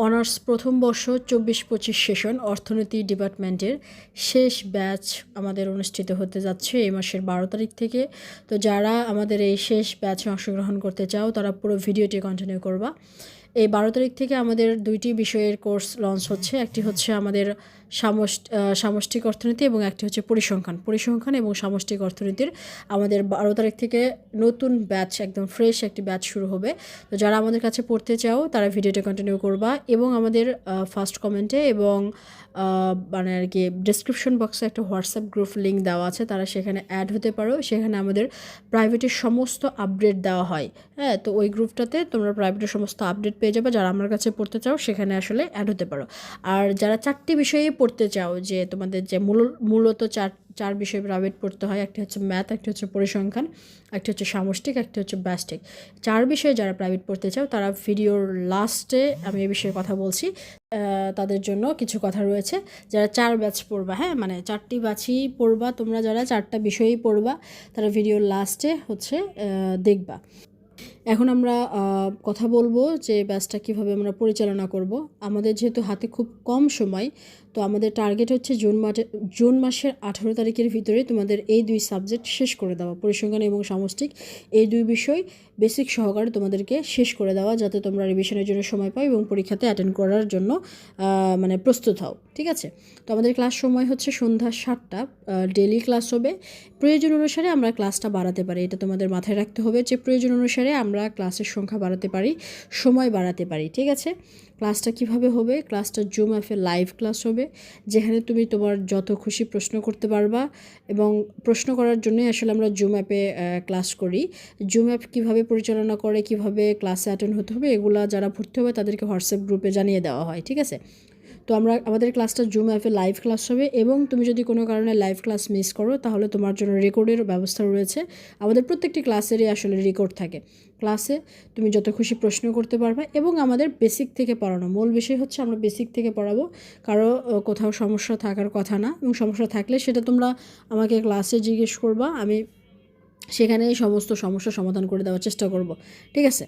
Honours প্রথম বর্ষ 24-25 session অর্থনীতি ডিপার্টমেন্টের শেষ ব্যাচ আমাদের অনুষ্ঠিত হতে যাচ্ছে এই মাসের 12 তারিখ থেকে। তো যারা আমাদের এই শেষ ব্যাচে অংশগ্রহণ করতে চাও তারা পুরো ভিডিওটি কন্টিনিউ করবা। এই 12 তারিখ থেকে আমাদের দুইটি বিষয়ের কোর্স লঞ্চ হচ্ছে। একটি হচ্ছে আমাদের সামষ্টিক অর্থনীতি এবং একটি হচ্ছে পরিসংখ্যান এবং সামষ্টিক অর্থনীতির আমাদের 12 তারিখ থেকে নতুন ব্যাচ, একদম ফ্রেশ একটি ব্যাচ শুরু হবে। তো যারা আমাদের কাছে পড়তে চাও তারা ভিডিওটা কন্টিনিউ করবা এবং আমাদের ফার্স্ট কমেন্টে এবং মানে আর কি ডেসক্রিপশন বক্সে একটা হোয়াটসঅ্যাপ গ্রুপ লিঙ্ক দেওয়া আছে, তারা সেখানে অ্যাড হতে পারো। সেখানে আমাদের প্রাইভেটের সমস্ত আপডেট দেওয়া হয়। হ্যাঁ, তো ওই গ্রুপটাতে তোমরা প্রাইভেটের সমস্ত আপডেট পেয়ে যাবে। যারা আমার কাছে পড়তে চাও সেখানে আসলে অ্যাড হতে পারো। আর যারা 4টি বিষয়েই পড়তে চাও, যে তোমাদের যে মূলত চার বিষয় প্রাইভেট পড়তে হয়, একটি হচ্ছে ম্যাথ, একটি হচ্ছে পরিসংখ্যান, একটি হচ্ছে সামষ্টিক, একটি হচ্ছে ব্যষ্টিক। 4 বিষয়ে যারা প্রাইভেট পড়তে চাও তারা ভিডিওর লাস্টে আমি এই বিষয়ে কথা বলছি, তাদের জন্য কিছু কথা রয়েছে। যারা 4 ব্যাচ পড়বা, হ্যাঁ মানে 4টি ব্যাচই পড়বা, তোমরা যারা 4টা বিষয়ই পড়বা তারা ভিডিওর লাস্টে হচ্ছে দেখবা। এখন আমরা কথা বলবো যে ব্যাচটা কীভাবে আমরা পরিচালনা করব। আমাদের যেহেতু হাতে খুব কম সময়, তো আমাদের টার্গেট হচ্ছে জুন মাসের 18 তারিখের ভিতরে তোমাদের এই 2 সাবজেক্ট শেষ করে দেওয়া, পরিসংখ্যান এবং সামষ্টিক, এই 2 বিষয় বেসিক সহকারে তোমাদেরকে শেষ করে দেওয়া, যাতে তোমরা রিভিশনের জন্য সময় পাও এবং পরীক্ষাতে অ্যাটেন্ড করার জন্য মানে প্রস্তুত হও। ঠিক আছে, তো আমাদের ক্লাস সময় হচ্ছে সন্ধ্যা 7টা, ডেইলি ক্লাস হবে। প্রয়োজন অনুসারে আমরা ক্লাসটা বাড়াতে পারি, এটা তোমাদের মাথায় রাখতে হবে যে প্রয়োজন অনুসারে আমরা ক্লাসের সংখ্যা বাড়াতে পারি, সময় বাড়াতে পারি। ঠিক আছে, ক্লাসটা কিভাবে হবে? ক্লাসটা জুম অ্যাপে লাইভ ক্লাস হবে, যেখানে তুমি তোমার যত খুশি প্রশ্ন করতে পারবা এবং প্রশ্ন করার জন্যই আসলে আমরা জুম অ্যাপে ক্লাস করি। জুম অ্যাপ কীভাবে পরিচালনা করে, কিভাবে ক্লাসে অ্যাটেন্ড হতে হবে, এগুলা যারা ভর্তি হবে তাদেরকে হোয়াটসঅ্যাপ গ্রুপে জানিয়ে দেওয়া হয়। ঠিক আছে, তো আমাদের ক্লাসটা জুম অ্যাপে লাইভ ক্লাস হবে এবং তুমি যদি কোনো কারণে লাইভ ক্লাস মিস করো তাহলে তোমার জন্য রেকর্ডের ব্যবস্থা রয়েছে। আমাদের প্রত্যেকটি ক্লাসেরই আসলে রেকর্ড থাকে। ক্লাসে তুমি যত খুশি প্রশ্ন করতে পারবে এবং আমাদের বেসিক থেকে পড়ানো, মূল বিষয় হচ্ছে আমরা বেসিক থেকে পড়াবো। কারো কোথাও সমস্যা থাকার কথা না, এবং সমস্যা থাকলে সেটা তোমরা আমাকে ক্লাসে জিজ্ঞেস করবা, আমি সেখানেই সমস্ত সমস্যার সমাধান করে দেওয়ার চেষ্টা করব। ঠিক আছে,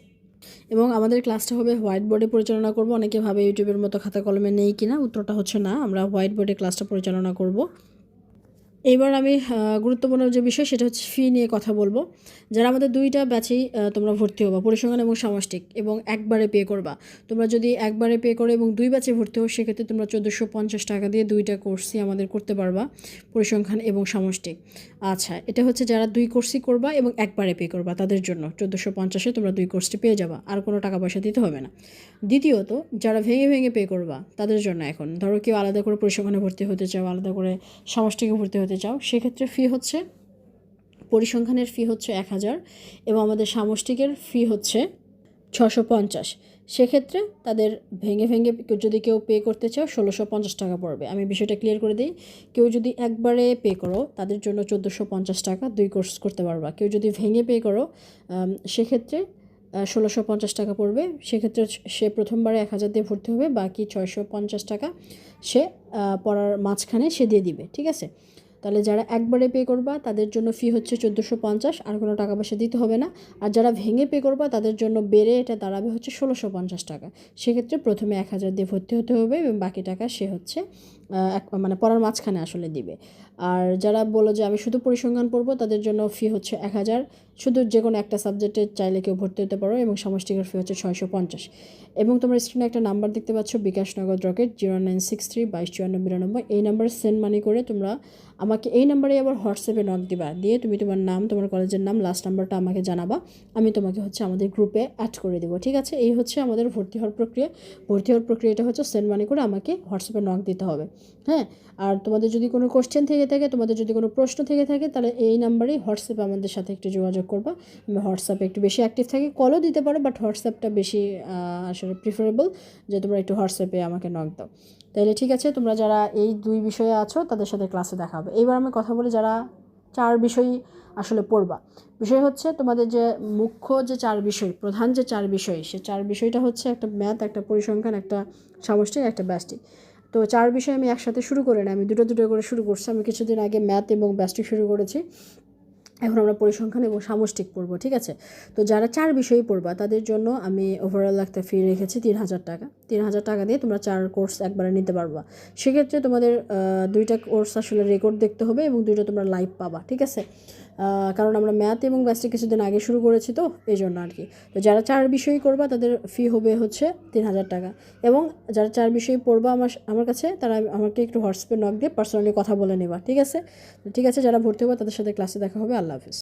এবং আমাদের ক্লাসটা হবে হোয়াইট বোর্ডে পরিচালনা করব। অনেকে ভাবে ইউটিউবের মতো খাতা কলমে নেই কিনা, উত্তরটা হচ্ছে না, আমরা হোয়াইট বোর্ডে ক্লাসটা পরিচালনা করব। এইবার আমি গুরুত্বপূর্ণ যে বিষয় সেটা হচ্ছে ফি নিয়ে কথা বলবো। যারা আমাদের 2টা ব্যাচেই তোমরা ভর্তি হবা, পরিসংখ্যান এবং সামষ্টিক, এবং একবারে পে করবা। তোমরা যদি একবারে পে করো এবং 2 ব্যাচে ভর্তি হও সেক্ষেত্রে তোমরা 1450 টাকা দিয়ে 2টা কোর্সই আমাদের করতে পারবা, পরিসংখ্যান এবং সামষ্টিক। আচ্ছা, এটা হচ্ছে যারা 2 কোর্সই করবা এবং একবারে পে করবা তাদের জন্য 1450-এ তোমরা 2 কোর্সটি পেয়ে যাবা, আর কোনো টাকা পয়সা দিতে হবে না। দ্বিতীয়ত, যারা ভেঙে ভেঙে পে করবা তাদের জন্য, এখন ধরো কেউ আলাদা করে পরিসংখ্যানে ভর্তি হতে চাও, আলাদা করে সামষ্টিকে ভর্তি হতে চাও, সেক্ষেত্রে ফি হচ্ছে, পরিসংখ্যানের ফি হচ্ছে 1000 এবং আমাদের সামষ্টিকের ফি হচ্ছে 650। সেক্ষেত্রে তাদের ভেঙে ভেঙে যদি কেউ পে করতে চাও 1650 টাকা পড়বে। আমি বিষয়টা ক্লিয়ার করে দিই, কেউ যদি একবারে পে করো তাদের জন্য 1450 টাকা, 2 কোর্স করতে পারবা। কেউ যদি ভেঙে পে করো সেক্ষেত্রে 1650 টাকা পড়বে। সেক্ষেত্রে সে প্রথমবারে 1000 দিয়ে ভর্তি হবে, বাকি 650 টাকা সে পড়ার মাঝখানে সে দিয়ে দিবে। ঠিক আছে, তাহলে যারা একবারে পে করবা তাদের জন্য ফি হচ্ছে 1450, আর কোনো টাকা পয়সা দিতে হবে না। আর যারা ভেঙে পে করবা তাদের জন্য বেড়ে এটা দাঁড়াবে হচ্ছে 1650 টাকা। সেক্ষেত্রে প্রথমে 1000 দিয়ে ভর্তি হতে হবে এবং বাকি টাকা সে হচ্ছে মানে পড়ার মাঝখানে আসলে দিবে। আর যারা বলো যে আমি শুধু পরিসংখ্যান পড়বো তাদের জন্য ফি হচ্ছে 1000, শুধু যে কোনো একটা সাবজেক্টে চাইলে কেউ ভর্তি হতে পারো, এবং সামষ্টিকের ফি হচ্ছে 650। এবং তোমরা স্ক্রিনে একটা নাম্বার দেখতে পাচ্ছ, বিকাশ নগদ রকেট 0963 225492, এই নাম্বারে সেন্ড মানি করে তোমরা আমাকে, এই নাম্বারে আবার হোয়াটসঅ্যাপে নক দিবা, দিয়ে তুমি তোমার নাম, তোমার কলেজের নাম, লাস্ট নাম্বারটা আমাকে জানাবা, আমি তোমাকে হচ্ছে আমাদের গ্রুপে অ্যাড করে দেবো। ঠিক আছে, এই হচ্ছে আমাদের ভর্তি হওয়ার প্রক্রিয়া। ভর্তি হওয়ার প্রক্রিয়াটা হচ্ছে সেন্ড মানি করে আমাকে হোয়াটসঅ্যাপে নক দিতে হবে। হ্যাঁ, আর তোমাদের যদি কোনো কোশ্চেন থেকে থাকে, তোমাদের যদি কোনো প্রশ্ন থেকে থাকে, তাহলে এই নাম্বারেই হোয়াটসঅ্যাপে আমাদের সাথে একটু যোগাযোগ করবা। আমি হোয়াটসঅ্যাপে একটু বেশি অ্যাক্টিভ থাকি, কলও দিতে পারো, বাট হোয়াটসঅ্যাপটা বেশি আসলে প্রিফারেবল, যে তোমরা একটু হোয়াটসঅ্যাপে আমাকে নক দাও। তাইলে ঠিক আছে, তোমরা যারা এই 2 বিষয়ে আছো তাদের সাথে ক্লাসে দেখা হবে। এইবার আমি কথা বলি যারা 4 বিষয় আসলে পড়বা। বিষয় হচ্ছে তোমাদের যে মুখ্য যে 4 বিষয়, প্রধান যে 4 বিষয়, সে 4 বিষয়টা হচ্ছে একটা ম্যাথ, একটা পরিসংখ্যান, একটা সামষ্টিক, একটা ব্যষ্টিক। তো 4 বিষয় আমি একসাথে শুরু করি না, আমি দুটো দুটো করে শুরু করছি। আমি কিছুদিন আগে ম্যাথ এবং ব্যষ্টিক শুরু করেছি, এখন আমরা পরিসংখ্যান এবং সামষ্টিক পড়বো, ঠিক আছে। তো যারা 4 বিষয়ই পড়বা তাদের জন্য আমি ওভারঅল একটা ফি রেখেছি 3,000 টাকা। 3,000 টাকা দিয়ে তোমরা 4 কোর্স একবারে নিতে পারবা। সেক্ষেত্রে তোমাদের 2টা কোর্স আসলে রেকর্ড দেখতে হবে এবং 2টা তোমরা লাইভ পাবা, ঠিক আছে। কারণ আমরা ম্যাথ এবং ব্যাচটা কিছুদিন আগে শুরু করেছি, তো এই জন্য আর কি। তো যারা 4 বিষয়ই করবা তাদের ফি হবে হচ্ছে 3,000 টাকা। এবং যারা 4 বিষয়ই পড়বা আমার কাছে, তারা আমাকে একটু হোয়াটসঅ্যাপে নক দিয়ে পার্সোনালি কথা বলে নেবা, ঠিক আছে। ঠিক আছে, যারা ভর্তি হবে তাদের সাথে ক্লাসে দেখা হবে। আল্লাহ হাফিজ।